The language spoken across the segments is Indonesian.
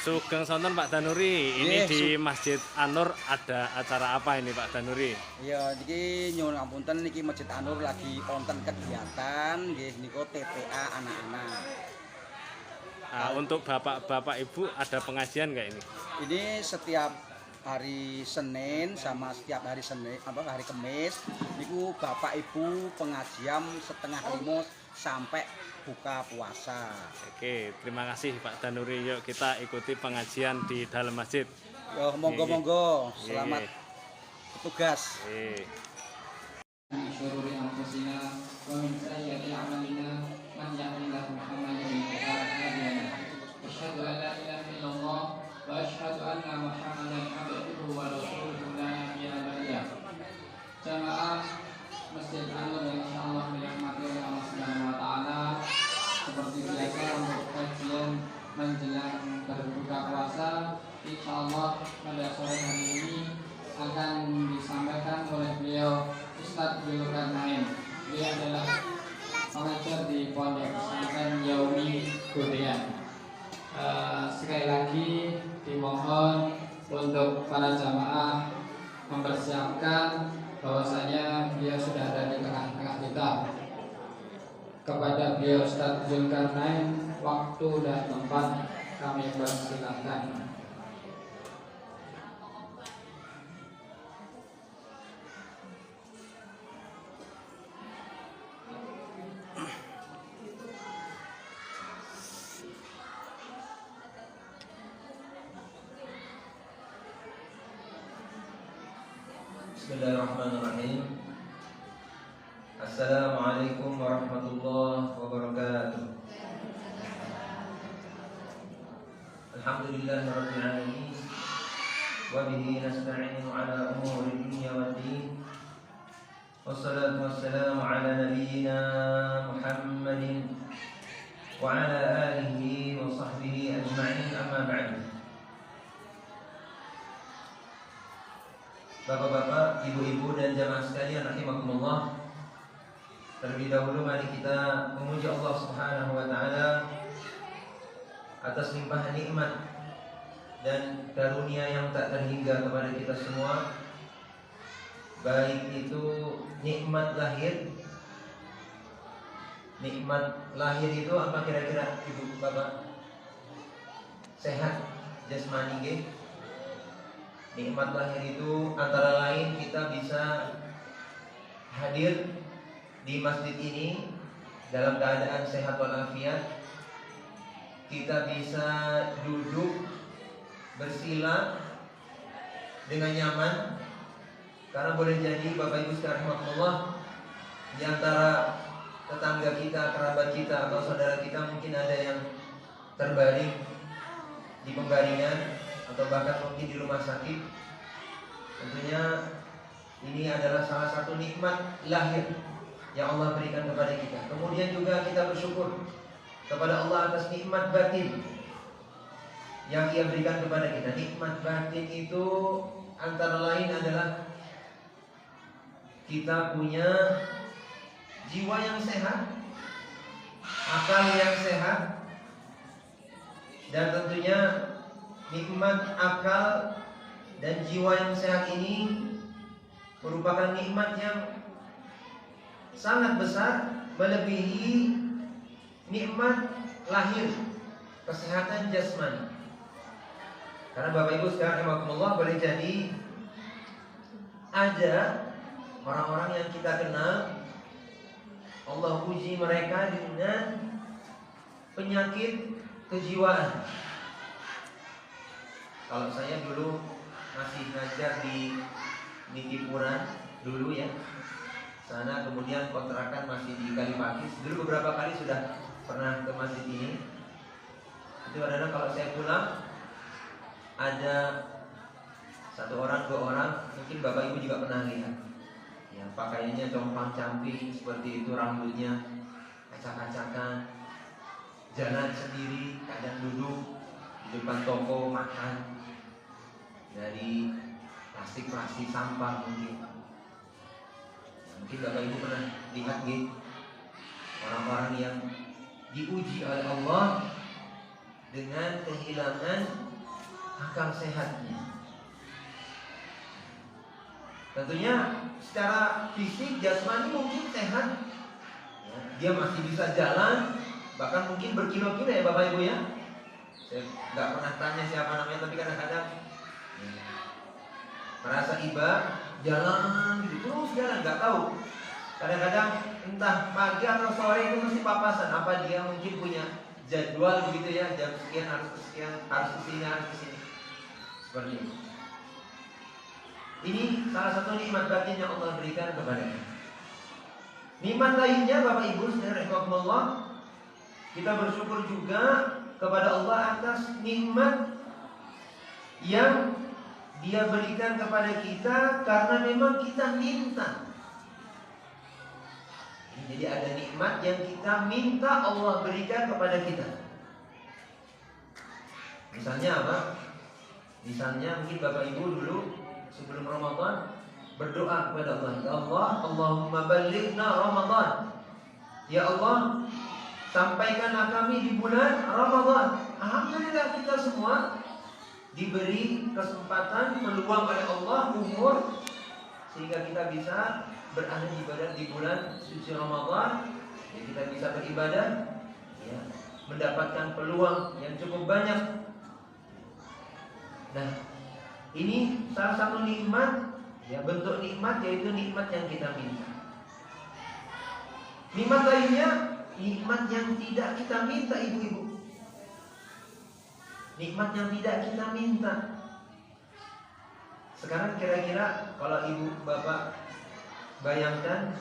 Sugeng sonten Pak Danuri. Ini Nggih, di Masjid An-Nur ada acara apa ini Pak Danuri? ya niki nyuwun ngapunten niki Masjid An-Nur lagi wonten kegiatan nggih niku TTA anak-anak. Untuk bapak-bapak ibu ada pengajian nggak ini? Ini setiap hari Senin sama setiap hari hari Kamis niku Bapak Ibu pengajian setengah 5 sampai buka puasa. Oke, terima kasih Pak Danuri. Yuk kita ikuti pengajian di dalam masjid. Yo monggo-monggo, selamat bertugas. من شرور أنفسنا ومن سيئات أعمالنا من يهده الله فلا هادي له أشهد أن لا إله إلا الله وأشهد أن محمدا عبده ورسوله لا نبي بعده. Jamaah Masjid An-Nur yang insyaallah dirahmati oleh Allah Subhanahu wa taala, seperti biasa untuk kajian menjelang berbuka puasa insyaallah pada sore hari ini akan disampaikan oleh beliau Ustadz Zulkarnain. Dia adalah pengajar di Pondok Pesantren Yaumi Godean. Sekali lagi dimohon untuk para jamaah mempersiapkan bahwasanya beliau sudah ada di tengah-tengah kita. Kepada beliau Ustadz Zulkarnain, waktu dan tempat kami persilakan. Bismillahirrahmanirrahim. Assalamualaikum warahmatullahi wabarakatuh. Alhamdulillahirabbil alamin wa bihi nasta'inu ala umuri dunya waddin. Wassalatu wassalamu ala nabiyyina Muhammadin wa ala alihi wa sahbihi ajma'in, amma ba'du. Bapak-bapak, ibu-ibu dan jamaah sekalian rahimakumullah. Terlebih dahulu mari kita memuji Allah Subhanahu wa taala atas limpahan nikmat dan karunia yang tak terhingga kepada kita semua. Baik itu nikmat lahir. Nikmat lahir itu apa kira-kira ibu bapak? Sehat jasmani nggih. Nikmat lahir itu antara lain kita bisa hadir di masjid ini dalam keadaan sehat walafiat. Kita bisa duduk bersila dengan nyaman. Karena boleh jadi Bapak Ibu sekalian rahimakumullah, di antara tetangga kita, kerabat kita atau saudara kita mungkin ada yang terbaring di pembaringan atau bahkan mungkin di rumah sakit. Tentunya ini adalah salah satu nikmat lahir yang Allah berikan kepada kita. Kemudian juga kita bersyukur kepada Allah atas nikmat batin yang Ia berikan kepada kita. Nikmat batin itu antara lain adalah kita punya jiwa yang sehat, akal yang sehat, dan tentunya nikmat akal dan jiwa yang sehat ini merupakan nikmat yang sangat besar, melebihi nikmat lahir, kesehatan jasmani. Karena Bapak Ibu sekalian rahimakumullah, boleh jadi ada orang-orang yang kita kenal Allah uji mereka dengan penyakit kejiwaan. Kalau saya dulu masih ngajar di Nikipuran dulu ya, sana kemudian kontrakan masih di Kalipakis. Dulu beberapa kali sudah pernah ke masjid ini. Itu adalah kalau saya pulang ada satu orang, dua orang, mungkin Bapak Ibu juga pernah lihat. Ya, pakaiannya compang-camping seperti itu, rambutnya acak-acakan, jalan sendiri, kadang duduk di depan toko makan dari plastik sampah mungkin. Mungkin Bapak Ibu pernah lihat gitu orang-orang yang diuji oleh Allah dengan kehilangan akal sehatnya. Tentunya secara fisik jasmani mungkin sehat, ya, dia masih bisa jalan, bahkan mungkin berkilo-kilo ya Bapak Ibu ya. Saya nggak pernah tanya siapa namanya, tapi kadang-kadang merasa iba, jalan gitu, terus jalan, nggak tahu. Kadang-kadang entah pagi atau sore itu mesti papasan. Apa dia mungkin punya jadwal begitu ya, jam sekian harus ke sekian, harus ke sini, harus ke sini. Seperti ini. Ini salah satu nikmat batin yang Allah berikan kepada kita. Nikmat lainnya Bapak Ibu saudara rahimakumullah, kita bersyukur juga kepada Allah atas nikmat yang Dia berikan kepada kita karena memang kita minta. Jadi ada nikmat yang kita minta Allah berikan kepada kita. Misalnya apa? Misalnya mungkin Bapak Ibu dulu sebelum Ramadan berdoa kepada Allah, ya Allah, Allahumma ballighna Ramadan. Ya Allah, sampaikanlah kami di bulan Ramadan. Alhamdulillah kita semua diberi kesempatan, peluang oleh Allah, umur, sehingga kita bisa berada ibadah di bulan suci Ramadan. Ya, kita bisa beribadah, ya, mendapatkan peluang yang cukup banyak. Nah, ini salah satu nikmat, ya, bentuk nikmat, yaitu nikmat yang kita minta. Nikmat lainnya, nikmat yang tidak kita minta ibu-ibu. Nikmat yang tidak kita minta. Sekarang kira-kira kalau ibu bapak bayangkan,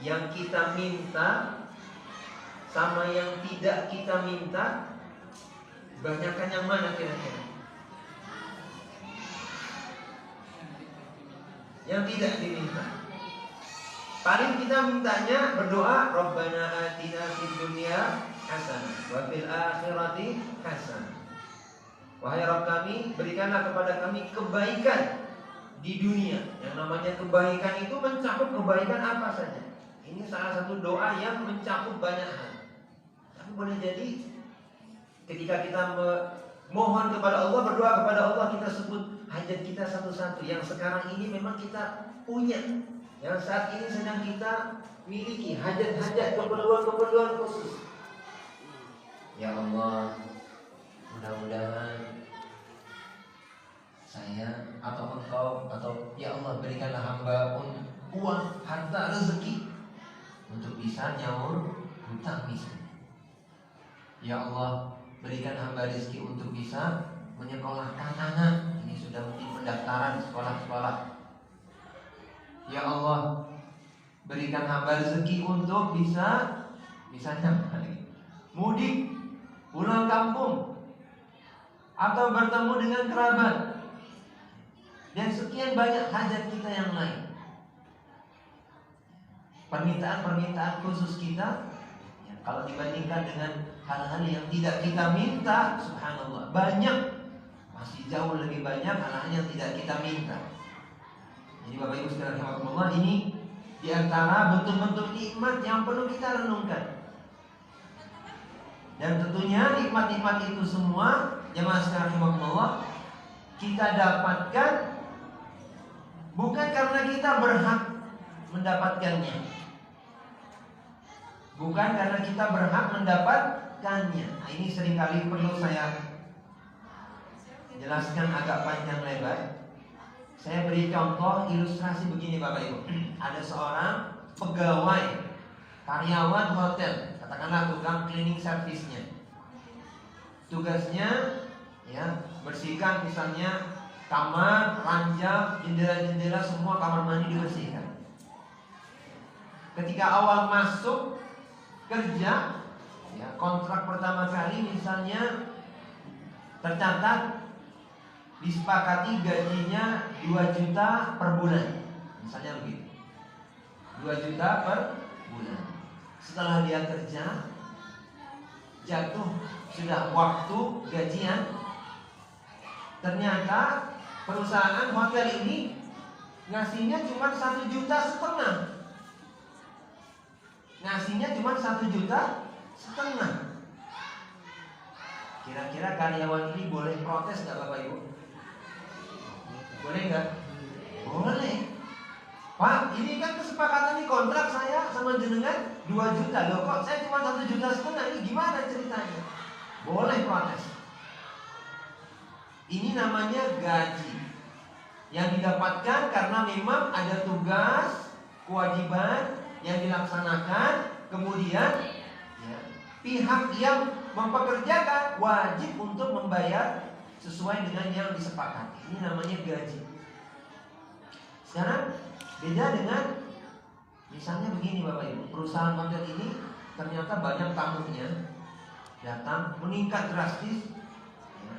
yang kita minta sama yang tidak kita minta, banyakkan yang mana kira-kira? Yang tidak diminta. Paling kita mintanya berdoa, Rabbana atina fid dunya hasanah wa fil akhirati hasanah. Wahai Rabb kami, berikanlah kepada kami kebaikan di dunia. Yang namanya kebaikan itu mencakup kebaikan apa saja. Ini salah satu doa yang mencakup banyak hal. Tapi boleh jadi ketika kita mohon kepada Allah, berdoa kepada Allah, kita sebut hajat kita satu-satu. Yang sekarang ini memang kita punya, yang saat ini sedang kita miliki, hajat-hajat, keperluan-keperluan khusus. Ya Allah, mudah-mudahan saya atau engkau atau ya Allah berikanlah hamba uang, harta, rezeki untuk bisa nyaur hutang miskin. Ya Allah, berikan hamba rezeki untuk bisa menyekolahkan anak. Ini sudah mungkin pendaftaran sekolah-sekolah. Ya Allah, berikan hamba rezeki untuk bisa misalnya mudik, pulang kampung, atau bertemu dengan kerabat, dan sekian banyak hajat kita yang lain. Permintaan-permintaan khusus kita, ya, kalau dibandingkan dengan hal-hal yang tidak kita minta, subhanallah, banyak, masih jauh lebih banyak hal-hal yang tidak kita minta. Jadi Bapak Ibu sekalian rahimakumullah, ini diantara bentuk-bentuk nikmat yang perlu kita renungkan. Dan tentunya nikmat-nikmat itu semua, jemaah sekalian rahimakumullah, kita dapatkan bukan karena kita berhak mendapatkannya. Bukan karena kita berhak mendapatkannya. Nah, ini seringkali perlu saya jelaskan agak panjang lebar. Saya beri contoh ilustrasi begini Bapak Ibu. Ada seorang pegawai, karyawan hotel, katakanlah tukang cleaning service-nya. Tugasnya ya bersihkan misalnya kamar, ranjang, jendela-jendela, semua kamar mandi dibersihkan. Ketika awal masuk kerja, ya, kontrak pertama kali misalnya tercatat disepakati gajinya 2 juta per bulan, misalnya begitu, 2 juta per bulan. Setelah dia kerja, jatuh sudah waktu gajian, ternyata perusahaan hotel ini ngasihnya cuma 1,5 juta. Ngasihnya cuma 1,5 juta. Kira-kira karyawan ini boleh protes nggak Bapak Ibu? Boleh nggak? Boleh. Pak, ini kan kesepakatan di kontrak saya sama jenengan 2 juta. Loh kok saya cuma 1,5 juta, ini gimana ceritanya? Boleh protes. Ini namanya gaji yang didapatkan karena memang ada tugas, kewajiban yang dilaksanakan. Kemudian ya, pihak yang mempekerjakan wajib untuk membayar sesuai dengan yang disepakati. Ini namanya gaji. Sekarang beda dengan misalnya begini Bapak Ibu, perusahaan hotel ini ternyata banyak tamunya datang meningkat drastis ya,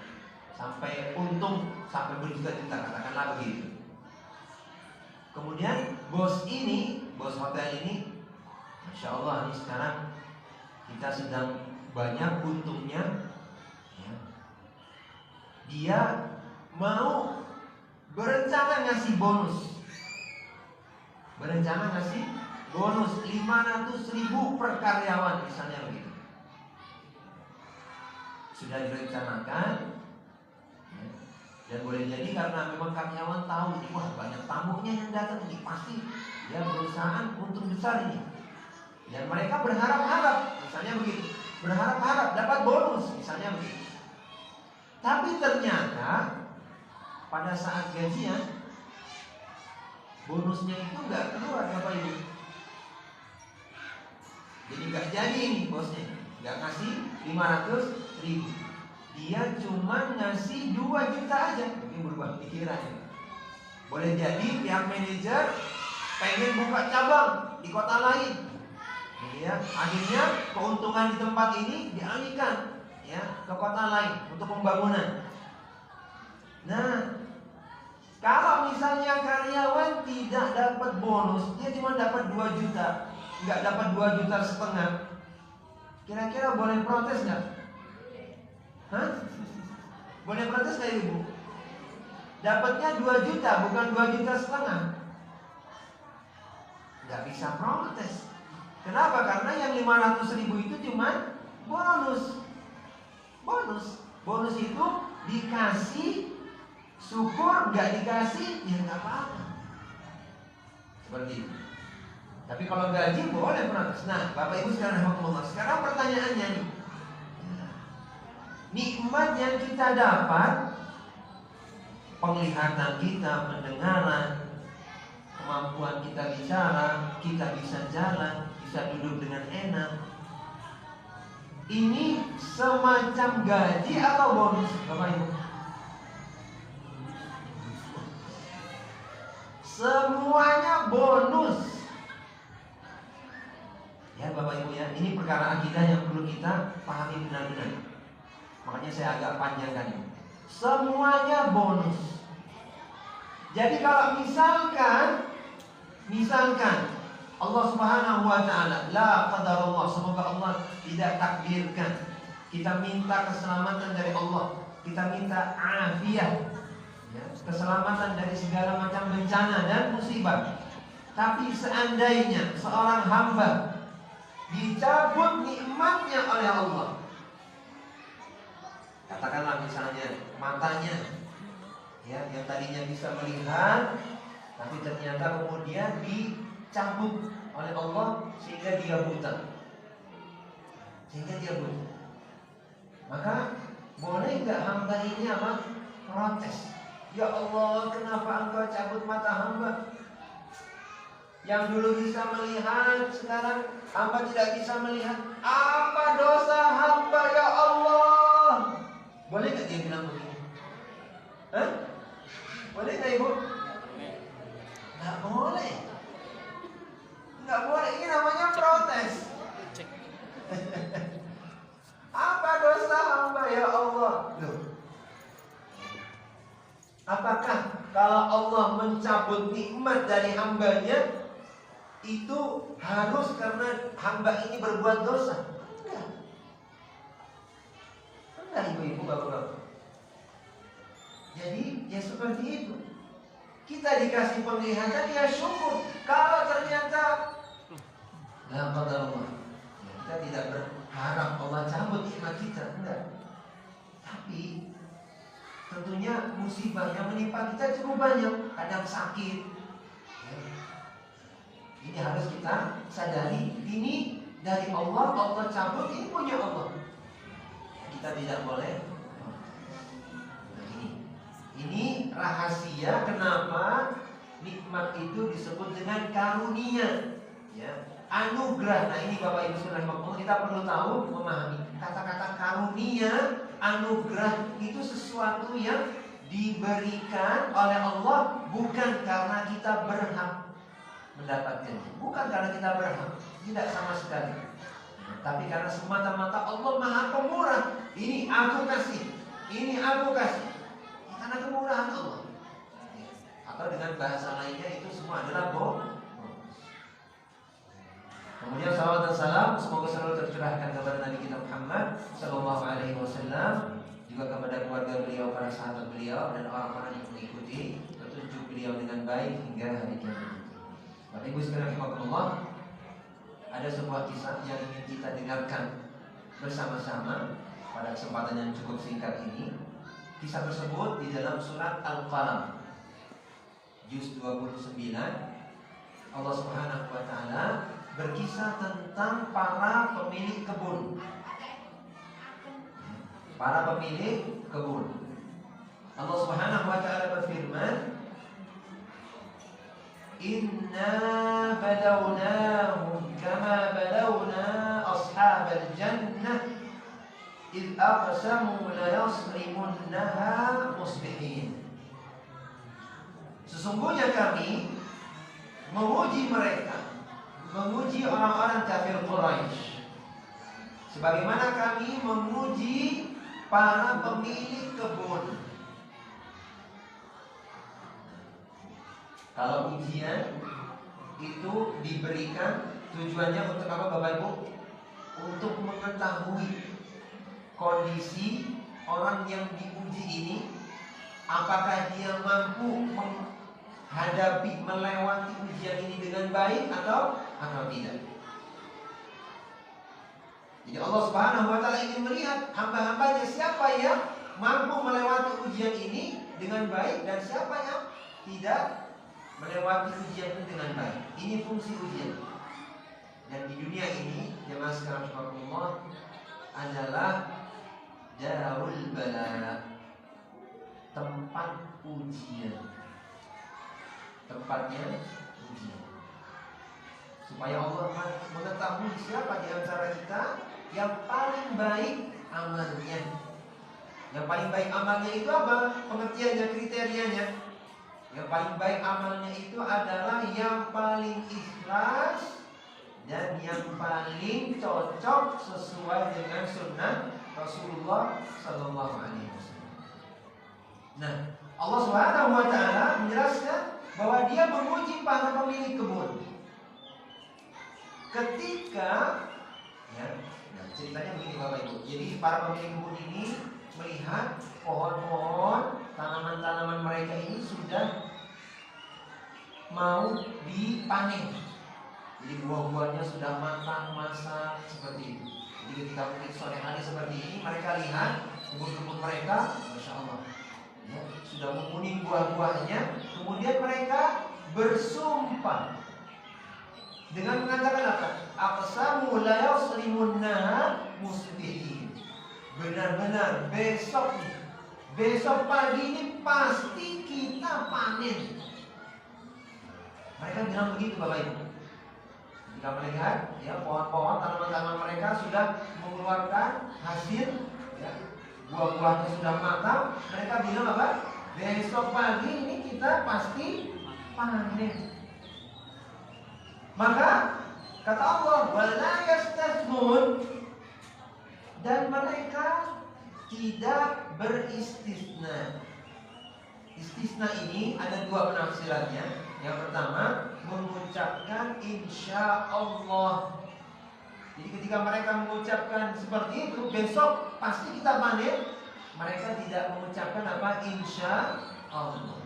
sampai untung sampai berjuta-juta, katakanlah begitu. Kemudian bos hotel ini, Masya Allah ini sekarang kita sedang banyak untungnya ya. Dia mau berencana ngasih bonus 500.000 per karyawan misalnya begitu. Sudah direncanakan ya. Dan boleh jadi karena memang karyawan tahu ini, wah banyak tamunya yang datang ini, pasti ya perusahaan untung besar ini. Dan mereka berharap-harap misalnya begitu, berharap-harap dapat bonus misalnya begitu. Tapi ternyata pada saat gajian bonusnya itu nggak keluar Bapak Ibu. Jadi nggak jadi nih bosnya, nggak ngasih 500.000. Dia cuma ngasih 2 juta aja. Mungkin berubah pikirannya. Boleh jadi pihak manajer pengen buka cabang di kota lain. Ya, akhirnya keuntungan di tempat ini dialihkan ya ke kota lain untuk pembangunan. Nah, kalau misalnya karyawan tidak dapat bonus, dia cuma dapat 2 juta, nggak dapat 2,5 juta, kira-kira boleh protes nggak? Hah? Boleh protes nggak Ibu? Dapatnya 2 juta, bukan 2,5 juta. Nggak bisa protes. Kenapa? Karena yang 500.000 itu cuma bonus. Bonus itu dikasih, syukur, nggak dikasih ya nggak apa-apa. Seperti itu. Tapi kalau gaji boleh protes. Nah, Bapak Ibu sekarang rahmatullah. Sekarang pertanyaannya nih, nikmat yang kita dapat, penglihatan kita, pendengaran, kemampuan kita bicara, kita bisa jalan, bisa duduk dengan enak. Ini semacam gaji atau bonus, Bapak Ibu? Semuanya bonus. Ya Bapak Ibu ya, ini perkara akidah yang perlu kita pahami benar-benar. Makanya saya agak panjangkan ini. Semuanya bonus. Jadi kalau misalkan Allah Subhanahu wa taala, la qadarullah, semoga Allah tidak takdirkan, kita minta keselamatan dari Allah, kita minta afiat ya, keselamatan dari segala macam bencana dan musibah. Tapi seandainya seorang hamba dicabut nikmatnya oleh Allah, katakanlah misalnya matanya ya, yang tadinya bisa melihat tapi ternyata kemudian dicabut oleh Allah sehingga dia buta. Maka boleh nggak hamba ini protes? Ya Allah, kenapa Engkau cabut mata hamba? Yang dulu bisa melihat, sekarang hamba tidak bisa melihat. Apa dosa hamba ya Allah? Boleh nggak dia bilang begini? Hah? Boleh nggak Ibu? Nggak boleh. Nggak boleh, ini namanya protes. Apa dosa hamba ya Allah? Loh. Apakah kalau Allah mencabut nikmat dari hambanya itu harus karena hamba ini berbuat dosa? Enggak ibu-ibu, bapak-bapak. Jadi ya seperti itu. Kita dikasih penglihatan ya syukur. Kalau ternyata dalam qadar Allah, ya, kita tidak berharap Allah cabut nikmat kita, enggak. Tapi tentunya musibah yang menimpa kita cukup banyak. Kadang sakit. Ini harus kita sadari. Ini dari Allah, Allah cabut, ini punya Allah. Kita tidak boleh. Ini rahasia kenapa nikmat itu disebut dengan karunia, ya, anugerah. Nah ini Bapak Ibu Saudara, kita perlu tahu, memahami kata-kata karunia, anugerah itu sesuatu yang diberikan oleh Allah bukan karena kita berhak mendapatkannya, bukan karena kita berhak, tidak sama sekali, tapi karena semata-mata Allah Maha Pemurah. Ini aku kasih, ini aku kasih, karena kemurahan Allah. Atau dengan bahasa lainnya itu semua adalah bonus. Kemudian salawat dan salam semoga selalu tercurahkan kepada Nabi kita Muhammad Sallallahu Alaihi Wasallam, juga kepada keluarga beliau, para sahabat beliau, dan orang-orang yang mengikuti petunjuk beliau dengan baik hingga hari kiamat. Bapak Ibu sekalian rahimakumullah, ada sebuah kisah yang ingin kita dengarkan bersama-sama pada kesempatan yang cukup singkat ini. Kisah tersebut di dalam surat Al-Qalam juz 29. Allah Subhanahu wa taala berkisah tentang para pemilik kebun. Para pemilik kebun. Allah Subhanahu wa taala berfirman, "Inna balawnahum kama balawna ashabal jannah id aqsamu la yasrimunnaha musbihin." Sesungguhnya kami menguji mereka, menguji orang-orang kafir Quraisy, sebagaimana kami menguji para pemilik kebun. Kalau ujian itu diberikan tujuannya untuk apa Bapak Ibu? Untuk mengetahui kondisi orang yang diuji ini, apakah dia mampu menghadapi, melewati ujian ini dengan baik atau tidak. Jadi Allah Subhanahu wa taala ingin melihat hamba-hambanya siapa yang mampu melewati ujian ini dengan baik dan siapa yang tidak melewati ujian itu dengan baik. Ini fungsi ujian. Dan di dunia ini, jemaah sekalian rahimakumullah, adalah darul bala, tempat ujian. Tempatnya ujian. Supaya Allah mengetahui siapa di antara kita yang paling baik amalnya. Yang paling baik amalnya itu apa? Pengertiannya, kriterianya. Yang paling baik amalnya itu adalah yang paling ikhlas dan yang paling cocok sesuai dengan sunnah Rasulullah Sallallahu Alaihi Wasallam. Nah, Allah Subhanahu Wa Taala menjelaskan bahwa Dia menguji para pemilik kebun. Ketika, ya, nah ceritanya begini Bapak Ibu. Jadi para pemilik kebun ini melihat pohon-pohon, tanaman-tanaman mereka ini sudah mau dipanen. Jadi buah-buahnya sudah matang, masak, seperti itu. Jadi ketika mungkin sore hari seperti ini, mereka lihat kebun-kebun mereka, Masya Allah, ya, sudah menguning buah-buahnya. Kemudian mereka bersumpah dengan mengatakan apa? Aqsamu la yasrimunnaha musbihin. Benar-benar besok pagi ini pasti kita panen. Mereka bilang begitu Bapak Ibu. Jika melihat ya pohon-pohon, tanaman-tanaman mereka sudah mengeluarkan hasil, ya, buah-buahnya sudah matang, mereka bilang apa? Besok pagi ini kita pasti panen. Maka kata Allah, wala yastathnun, dan mereka tidak beristisna. Istisna ini ada dua penafsirannya. Yang pertama, mengucapkan insya Allah. Jadi ketika mereka mengucapkan seperti itu, besok pasti kita panen, mereka tidak mengucapkan apa? Insya Allah.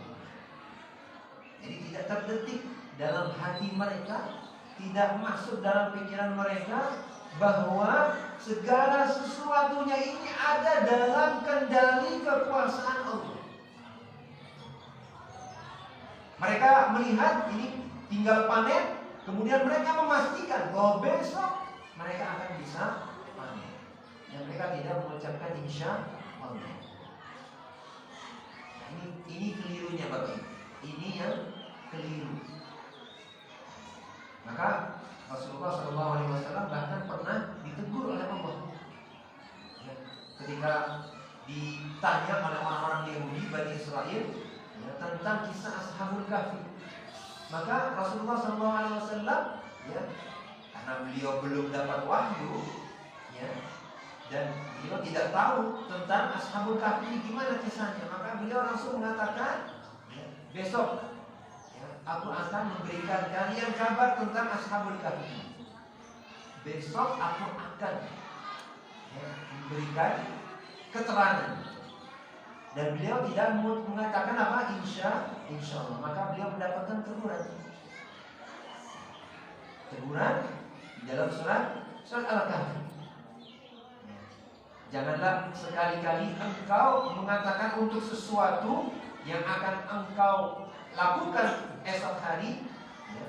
Jadi tidak terdetik dalam hati mereka, tidak masuk dalam pikiran mereka bahwa segala sesuatunya ini ada dalam kendali kekuasaan Allah. Mereka melihat ini tinggal panen, kemudian mereka memastikan bahwa besok mereka akan bisa panen. Dan mereka tidak mengucapkan insya Allah. Ini kelirunya Bapak. Ini yang keliru. Maka Rasulullah SAW bahkan pernah ditegur oleh Allah. Ya, ketika ditanya oleh orang-orang Yahudi Bani Israel ya, tentang kisah Ashabul Kahfi, maka Rasulullah SAW ya, karena beliau belum dapat wahyu ya, dan beliau tidak tahu tentang Ashabul Kahfi gimana kisahnya, maka beliau langsung mengatakan ya, besok aku akan memberikan kalian kabar tentang Ashabul Kahfi. Besok aku akan memberikan keterangan. Dan beliau tidak mengatakan apa? Insya Allah. Maka beliau mendapatkan teguran. Teguran di dalam surat Al-Kahfi. Janganlah sekali-kali engkau mengatakan untuk sesuatu yang akan engkau lakukan esok hari ya,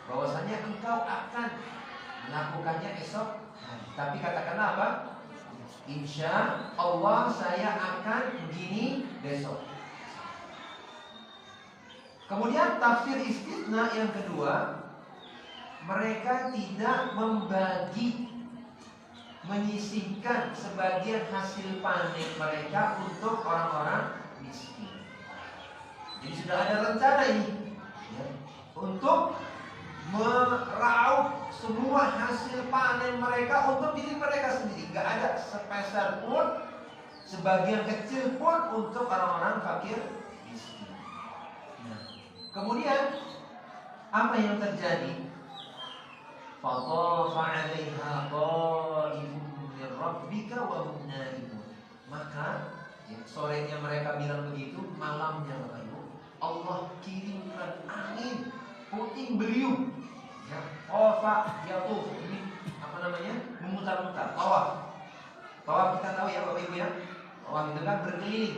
bahwasanya engkau akan melakukannya esok hari. Tapi katakanlah apa? Insya Allah saya akan begini besok. Kemudian tafsir istisna yang kedua, mereka tidak menyisihkan sebagian hasil panen mereka untuk orang-orang miskin. Jadi sudah ada rencana ini ya, untuk meraup semua hasil panen mereka untuk diri mereka sendiri. Gak ada sepeser pun, sebagian kecil pun untuk orang-orang fakir miskin. Nah, kemudian apa yang terjadi? Fatafa 'alaiha qa'ifun min rabbika wa hum na'imun. Maka ya, sorenya mereka bilang begitu, malamnya Bapak Ibu Allah kirimkan angin puting beliung ya, tawafa yatuf, ini apa namanya, memutar-mutar, tawaf kita tahu ya Bapak Ibu ya, tawaf itu kan berkeliling.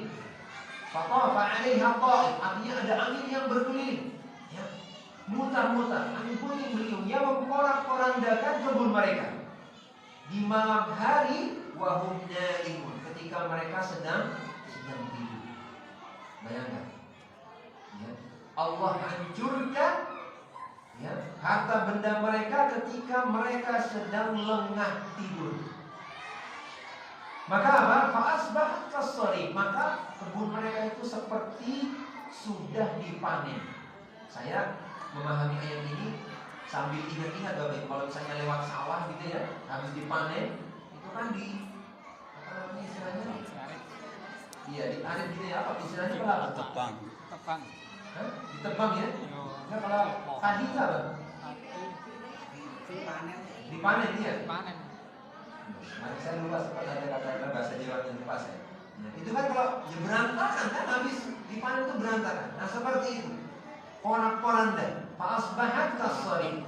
Fatafa 'alaiha qa'if, artinya ada angin yang berkeliling ya, mutar-mutar, angin puting beliung yang memporak-porandakan kebun mereka di malam hari. Wahum naimun, ketika mereka sedang tidur. Bayangkan ya, Allah hancurkan ya, harta benda mereka ketika mereka sedang lengah tidur. Maka apa? Fa'asbahat kassarim, maka kebun mereka itu seperti sudah dipanen. Saya memahami ayat ini sambil ingat-ingat Bapak, kalau misalnya lewat sawah gitu ya, habis dipanen, itu kan di apa namanya istilahnya? Iya, diarit gitu ya, apa istilahnya apa? Tebang. Ditebang ya? Nah, kalau padi apa? Dipanen ya? Panen. Nah, saya lupa sempat ada kata-kata bahasa Jawa yang lupa saya. Nah, itu kan kalau ya berantakan kan, habis dipanen itu berantakan. Nah, seperti itu. Porak-poranda, fa'asbahat kassarim.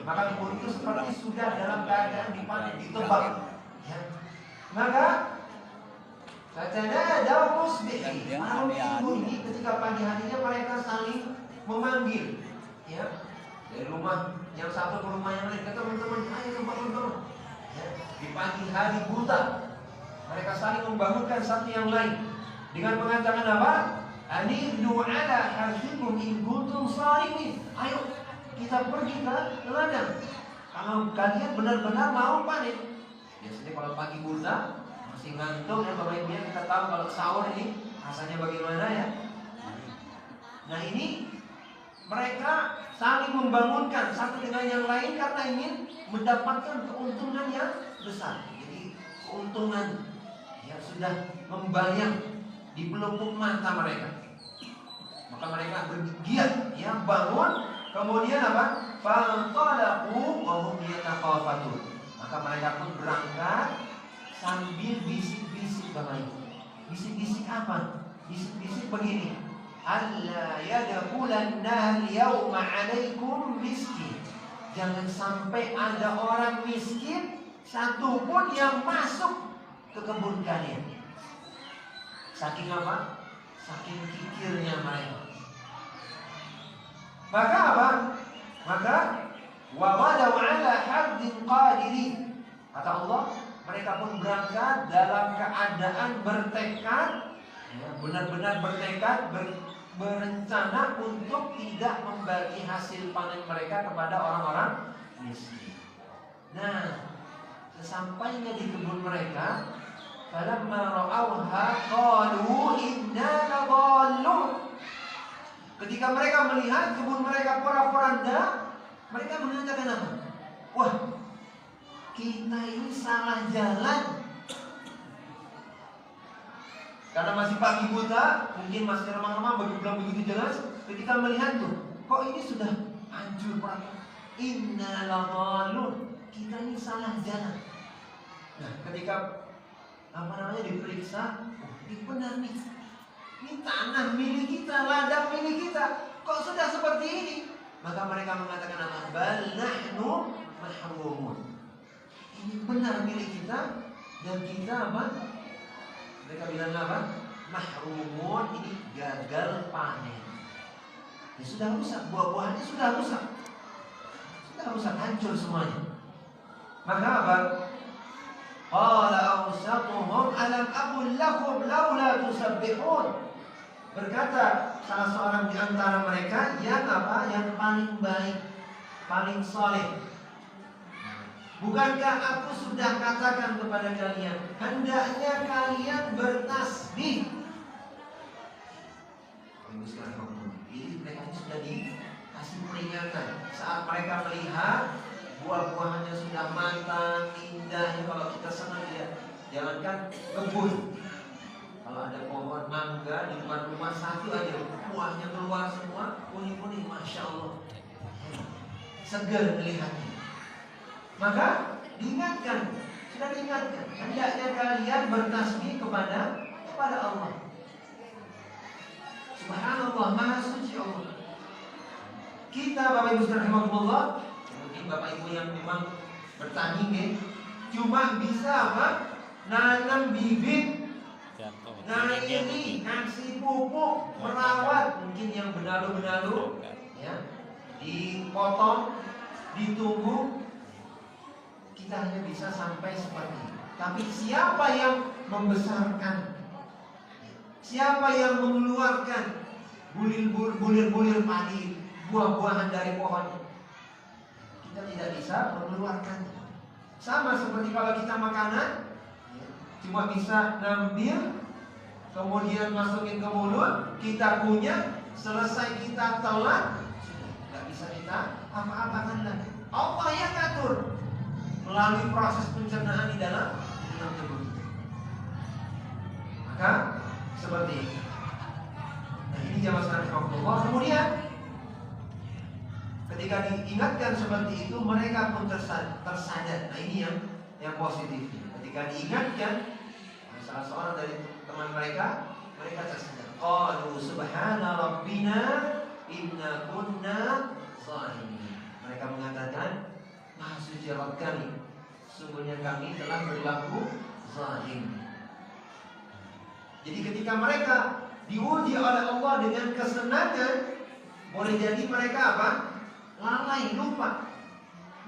Maka kebun itu seperti sudah dalam keadaan dipanen, ditebang. Ya. Maka fatanadaw musbihin, malam minggu ini ketika pagi harinya mereka saling memanggil, ya, dari rumah yang satu ke rumah yang lain, kata teman-teman, ayo bangun. Ya, di pagi hari buta, mereka saling membangunkan satu yang lain dengan mengatakan apa? Anidu ala harsikum in kuntum sharimin. Ayo kita pergi ke ladang kalau kalian benar-benar mau panen. Biasanya kalau pagi buta masih ngantuk ya Bapak Ibu, kita tahu kalau sahur ini rasanya bagaimana ya. Nah, ini mereka saling membangunkan satu dengan yang lain karena ingin mendapatkan keuntungan yang besar. Jadi keuntungan yang sudah membayang di pelupuk mata mereka. Maka mereka bergiat ya, bangun, kemudian apa? Fantalaqu wa hum yatakhafatun. Maka mereka pun berangkat sambil bisik-bisik Bapak Ibu. Bisik-bisik apa? Bisik-bisik begini. Alla yadkhulanna al-yawma 'alaikum miskin. Jangan sampai ada orang miskin satu pun yang masuk ke kebun kalian. Saking apa? Saking kikirnya mereka. Maka apa? Maka wa walau ala haddin qadirin. Kata Allah, mereka pun berangkat dalam keadaan bertekad, ya, benar-benar bertekad, berencana untuk tidak membagi hasil panen mereka kepada orang-orang miskin. Nah, sesampainya di kebun mereka, falamma ra'awha qalu inna ladallun. Ketika mereka melihat kebun mereka porak-poranda, mereka mengatakan apa? Wah, kita ini salah jalan. Karena masih pagi buta, mungkin masih remang-remang, belum begitu jelas. Ketika melihat tuh, kok ini sudah hancur porak. Inna ladallun. Kita ini salah jalan. Nah, ketika diperiksa, oh, ini benar nih. Ini tanah milik kita, ladang milik kita. Kok sudah seperti ini? Maka mereka mengatakan apa? Bal nahnu mahrumun. Ini benar milik kita dan kita apa? Mereka bilang apa? Mahrumun, ini gagal panen. Ini sudah rusak, buah-buahannya sudah rusak. Sudah rusak, hancur semuanya. Maka apa? Qala awsatuhum alam aqul lakum laula tusabbihun. Berkata salah seorang di antara mereka yang apa? Yang paling baik, paling saleh. Bukankah aku sudah katakan kepada kalian, hendaknya kalian bertasbih. Jadi mereka sudah dikasih peringatan saat mereka melihat buah-buahannya sudah matang, indah. Kalau kita senang lihat, jangankan kebun. Kalau ada pohon mangga di depan rumah satu aja, buahnya keluar semua, kuning-kuning, masya Allah, segar melihatnya. Maka diingatkan, sudah diingatkan, hendaknya kalian bertasbih kepada Allah. Subhanallah, maha suci Allah. Kita Bapak Ibu rahimahullah, mungkin Bapak Ibu yang memang bertani, cuma bisa apa? Nanam bibit, ngasih pupuk, merawat, mungkin yang benalu-benalu, ya, dipotong, ditunggu. Kita hanya bisa sampai seperti itu. Tapi siapa yang membesarkan? Siapa yang mengeluarkan bulir-bulir padi, buah-buahan dari pohon? Kita tidak bisa mengeluarkannya. Sama seperti kalau kita makanan, cuma bisa ngambil, kemudian masukin ke mulut, kita punya, selesai kita telan, tidak bisa kita apa-apakan lagi. Allah yang ngatur melalui proses pencernaan di dalam tubuh kita. Maka seperti ini. Nah, ini jamaah sekalian Allah. Kemudian ketika diingatkan seperti itu, mereka pun tersadar. Nah, ini yang positif. Ketika diingatkan, salah seorang dari teman mereka tersadar. Qalu subhana rabbina inna kunna zalimin. Mereka mengatakan, Maha suci Rabb kami, sungguhnya kami telah berlaku zalim. Jadi ketika mereka diuji oleh Allah dengan kesenangan, boleh jadi mereka apa? Lalai,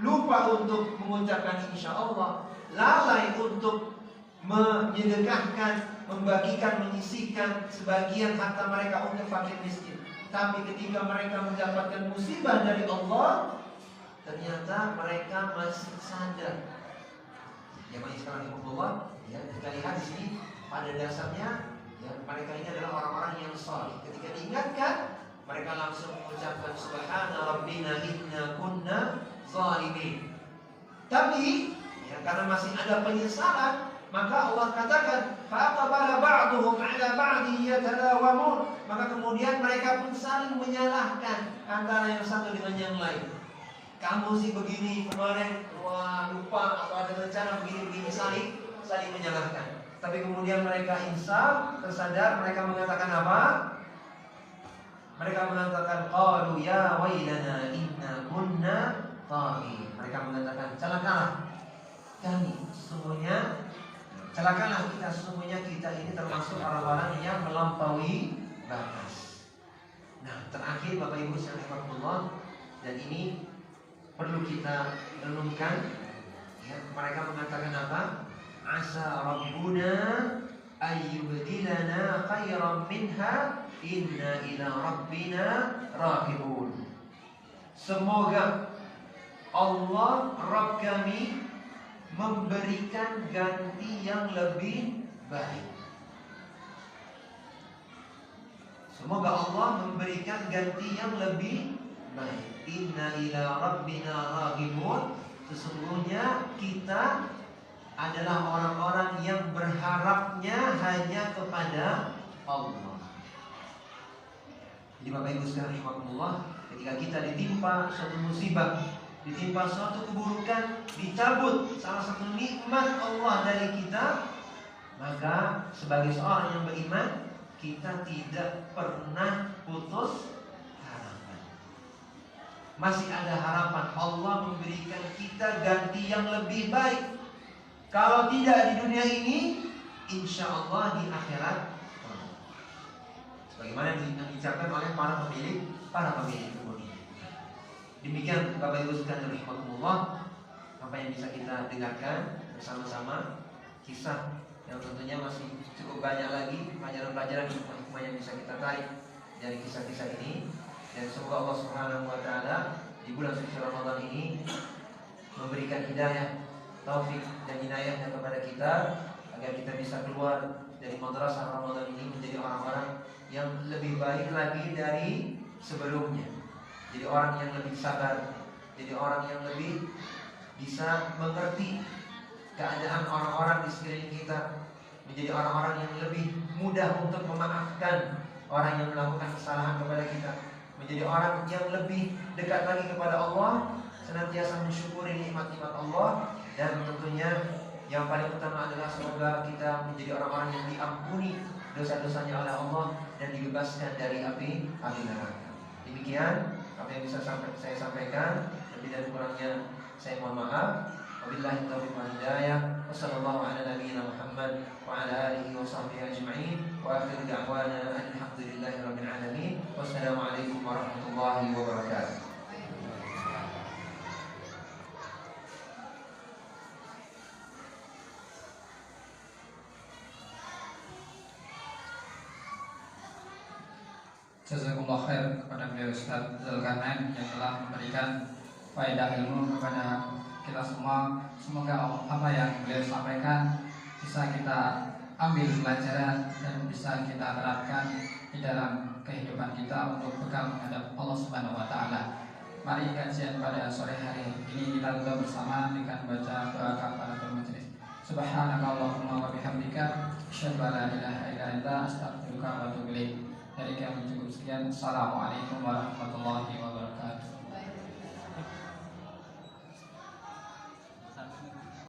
lupa untuk mengucapkan insya Allah, lalai untuk menyedekahkan, membagikan, menyisihkan sebagian harta mereka untuk fakir miskin. Tapi ketika mereka mendapatkan musibah dari Allah, ternyata mereka masih sadar. Ya, sekarang Allah, ya, kita lihat di sini pada dasarnya, ya, mereka ini adalah orang-orang yang saleh. Ketika diingatkan, mereka langsung mengucapkan subhana rabbina inna kunna zalimin. Tapi ya, karena masih ada penyesalan, maka Allah katakan faqabala ba'duhum 'ala ba'di yatalawamun. Maka kemudian mereka pun saling menyalahkan antara yang satu dengan yang lain. Kamu sih begini kemarin, wah lupa, atau ada rencana begini-begini, saling menyalahkan. Tapi kemudian mereka insaf, tersadar, mereka mengatakan apa? Mereka mengatakan qalu ya wailana inna kunna taghin. Mereka mengatakan celakalah kami. Sesungguhnya celakalah kita, sesungguhnya kita ini termasuk orang-orang yang melampaui batas. Nah, terakhir Bapak Ibu sekalian, dan ini perlu kita renungkan. Ya, mereka mengatakan apa? Asa Rabbuna ayyubdilana khairan minha inna ila rabbina raghibun. Semoga Allah Rabb kami memberikan ganti yang lebih baik. Semoga Allah memberikan ganti yang lebih baik. Inna ila rabbina raghibun. Sesungguhnya kita adalah orang-orang yang berharapnya hanya kepada Allah. Jadi Bapak Ibu sekalian rahimakumullah, ketika kita ditimpa suatu musibah, ditimpa suatu keburukan, dicabut salah satu nikmat Allah dari kita, maka sebagai seorang yang beriman, kita tidak pernah putus harapan. Masih ada harapan Allah memberikan kita ganti yang lebih baik. Kalau tidak di dunia ini, insya Allah di akhirat. Sebagaimana yang diucapkan oleh para pemilik kebun ini. Demikian Bapak Ibu sekalian rahimakumullah, apa yang bisa kita dengarkan bersama-sama, kisah yang tentunya masih cukup banyak lagi pelajaran-pelajaran hikmah yang bisa kita tarik dari kisah-kisah ini. Dan semoga Allah Subhanahu wa taala di bulan suci Ramadan ini memberikan hidayah, taufik dan inayahnya kepada kita, agar kita bisa keluar dari madrasah Ramadan ini menjadi orang-orang yang lebih baik lagi dari sebelumnya. Jadi orang yang lebih sabar, jadi orang yang lebih bisa mengerti keadaan orang-orang di sekeliling kita, menjadi orang-orang yang lebih mudah untuk memaafkan orang yang melakukan kesalahan kepada kita, menjadi orang yang lebih dekat lagi kepada Allah, senantiasa mensyukuri nikmat-nikmat Allah, dan tentunya yang paling utama adalah semoga kita menjadi orang-orang yang diampuni dosa-dosanya oleh Allah dan dibebaskan dari api neraka. Demikian apa yang bisa saya sampaikan. Lebih dan kurangnya saya mohon maaf. Wabillahi taufiq wal hidayah. Wassallallahu ala nabiyyina Muhammad wa ala alihi wa sahbihi ajma'in. Wa akhiru da'wana alhamdulillahi rabbil alamin. Wassalamualaikum warahmatullahi wabarakatuh. Jazakumullah khair kepada beliau Ustaz Zulkarnain yang telah memberikan faedah ilmu kepada kita semua. Semoga apa yang beliau sampaikan bisa kita ambil pelajaran dan bisa kita terapkan di dalam kehidupan kita untuk bekal menghadap Allah Subhanahu wa taala. Mari kajian pada sore hari ini kita tutup bersama dengan baca doa kafaratul majelis. Subhanakallahumma wa bihamdika asyhadu an la ilaha illa anta astaghfiruka wa atubu ilaik. Dari kami cukup sekian. Assalamualaikum warahmatullahi wabarakatuh.